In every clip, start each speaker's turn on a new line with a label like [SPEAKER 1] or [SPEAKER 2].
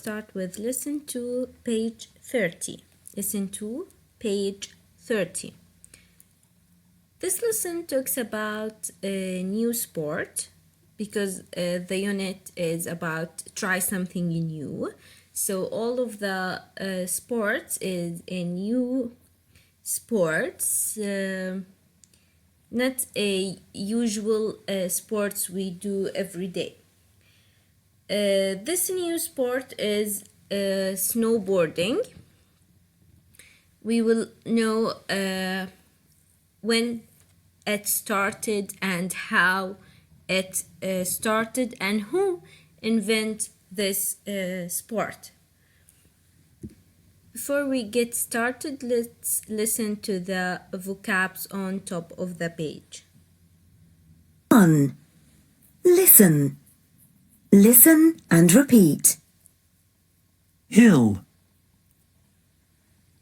[SPEAKER 1] start with lesson 2, page 30. Lesson 2, page 30. This lesson talks about a new sport because the unit is about try something new. So all of the sports is a new sports, not a usual sports we do every day. This new sport is snowboarding. We will know when it started and how it started and who invented this sport. Before we get started, let's listen to the vocabs on top of the page.
[SPEAKER 2] 1. Listen. Listen and repeat.
[SPEAKER 3] Hill,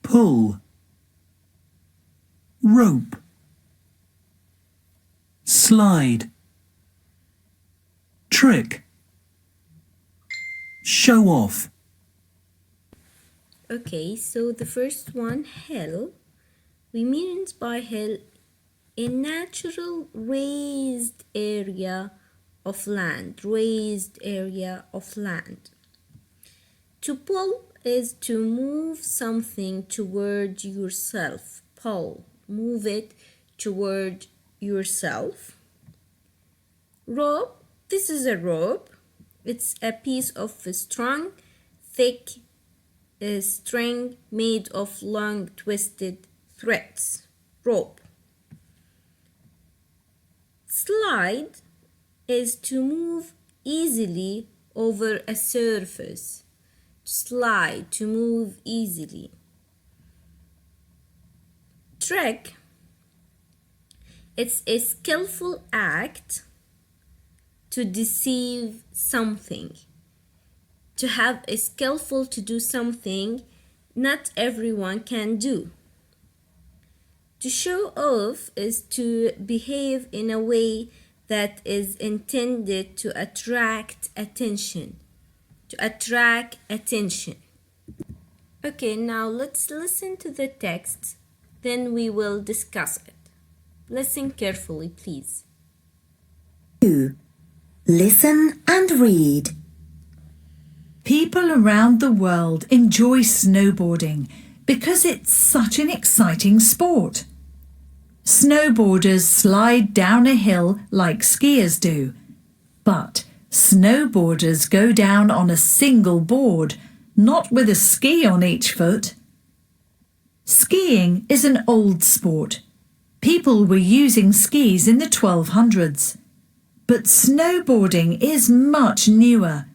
[SPEAKER 3] pull, rope, slide, trick, show off.
[SPEAKER 1] Okay, so the first one, hill. We mean by hill a natural raised area of land, To pull is to move something toward yourself. Pull, move it toward yourself. Rope, this is a rope. It's a piece of strong, thick string made of long twisted threads. Rope. Slide is to move easily over a surface. Slide, to move easily. Trick, it's a skillful act to deceive something. To have a skillful to do something not everyone can do. To show off is to behave in a way that is intended to attract attention. Okay, now let's listen to the text, then we will discuss it. Listen carefully, please.
[SPEAKER 2] 2. Listen and read.
[SPEAKER 4] People around the world enjoy snowboarding because it's such an exciting sport. Snowboarders slide down a hill like skiers do, but snowboarders go down on a single board, not with a ski on each foot. Skiing is an old sport. People were using skis in the 1200s, but snowboarding is much newer.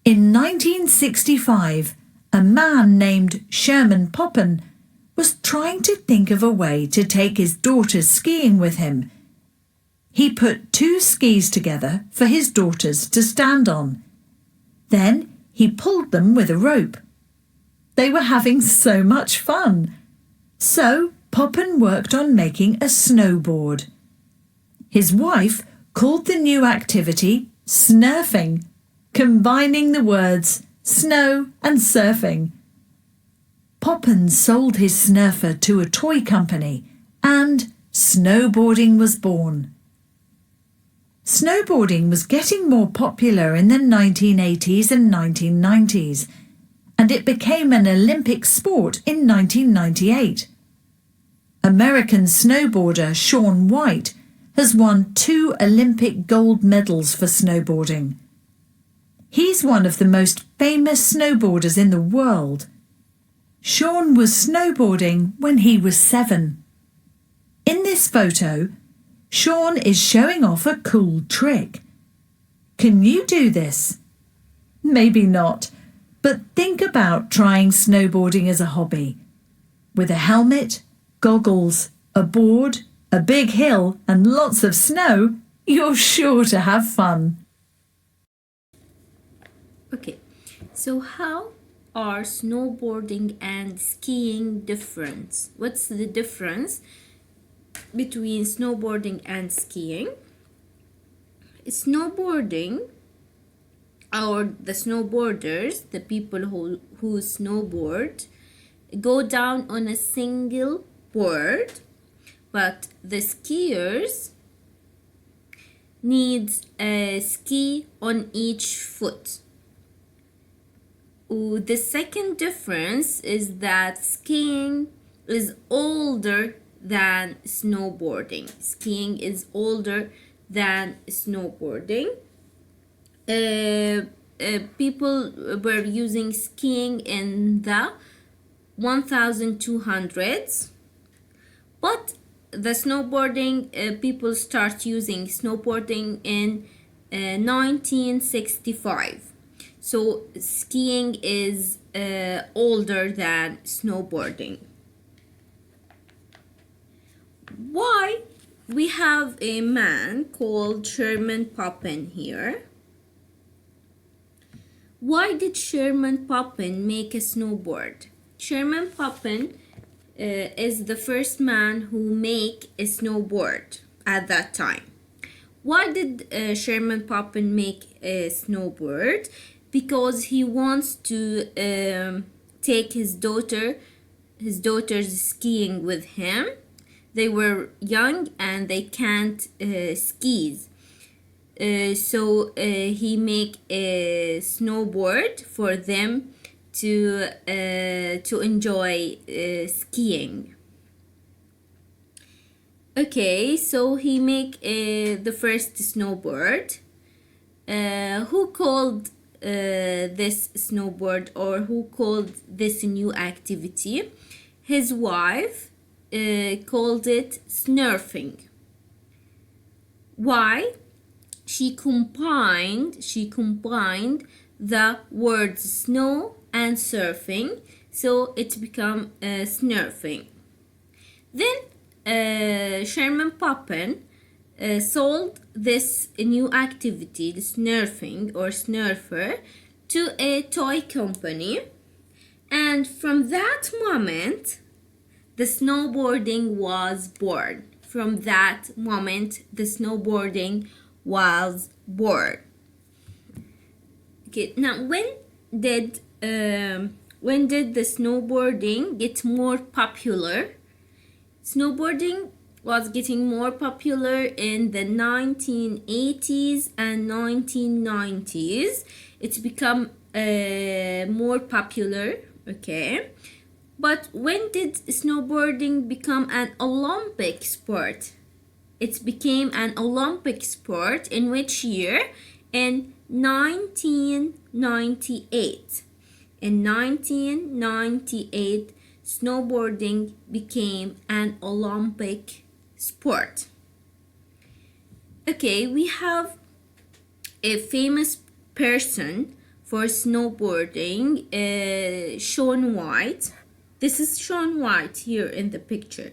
[SPEAKER 4] In 1965, a man named Sherman Poppen was trying to think of a way to take his daughters skiing with him. He put 2 skis together for his daughters to stand on. Then he pulled them with a rope. They were having so much fun. So Poppen worked on making a snowboard. His wife called the new activity snurfing, combining the words snow and surfing. Poppen sold his snurfer to a toy company and snowboarding was born. Snowboarding was getting more popular in the 1980s and 1990s, and it became an Olympic sport in 1998. American snowboarder Shaun White has won 2 Olympic gold medals for snowboarding. He's one of the most famous snowboarders in the world. Shaun was snowboarding when he was 7. In this photo, Shaun is showing off a cool trick. Can you do this? Maybe not, but think about trying snowboarding as a hobby. With a helmet, goggles, a board, a big hill and lots of snow, you're sure to have fun.
[SPEAKER 1] Okay, so how are snowboarding and skiing different? What's the difference between snowboarding and skiing? Snowboarding or the snowboarders, the people who snowboard, go down on a single board, but the skiers needs a ski on each foot. The second difference is that skiing is older than snowboarding. Skiing is older than snowboarding. People were using skiing in the 1200s, but the snowboarding, people start using snowboarding in 1965. So skiing is older than snowboarding. Why? We have a man called Sherman Poppen here. Why did Sherman Poppen make a snowboard? Sherman Poppen is the first man who made a snowboard at that time. Why did Sherman Poppen make a snowboard? Because he wants to take his daughters skiing with him. They were young and they can't ski. So he make a snowboard for them to enjoy skiing. Okay, so he make the first snowboard. Who called this snowboard, or who called this new activity? His wife called it snurfing. Why? She combined the words snow and surfing, so it became snurfing. Then Sherman Poppen sold this new activity, the snurfing or snurfer, to a toy company, and from that moment the snowboarding was born. From that moment the snowboarding was born. Okay, now when did the snowboarding get more popular? Snowboarding was getting more popular in the 1980s and 1990s. It's become more popular, okay? But when did snowboarding become an Olympic sport? It became an Olympic sport in which year? In 1998. In 1998, snowboarding became an Olympic sport. Okay, we have a famous person for snowboarding, Shaun White. This is Shaun White here in the picture.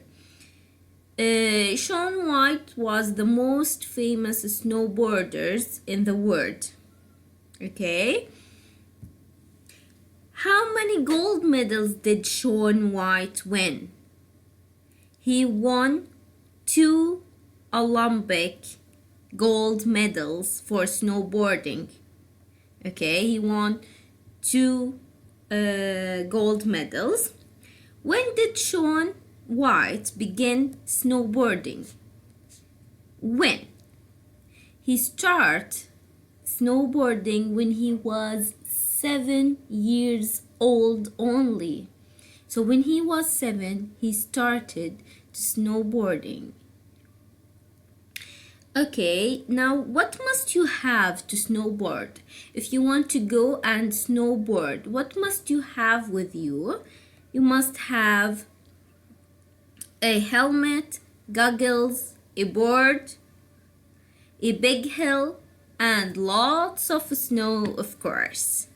[SPEAKER 1] Shaun White was the most famous snowboarders in the world. Okay. How many gold medals did Shaun White win? He won 2 Olympic gold medals for snowboarding. Okay, he won 2 gold medals. When did Shaun White begin snowboarding? When? He started snowboarding when he was 7 years old only. So when he was 7, he started snowboarding. Okay, now what must you have to snowboard? If you want to go and snowboard, what must you have with you? You must have a helmet, goggles, a board, a big hill, and lots of snow, of course.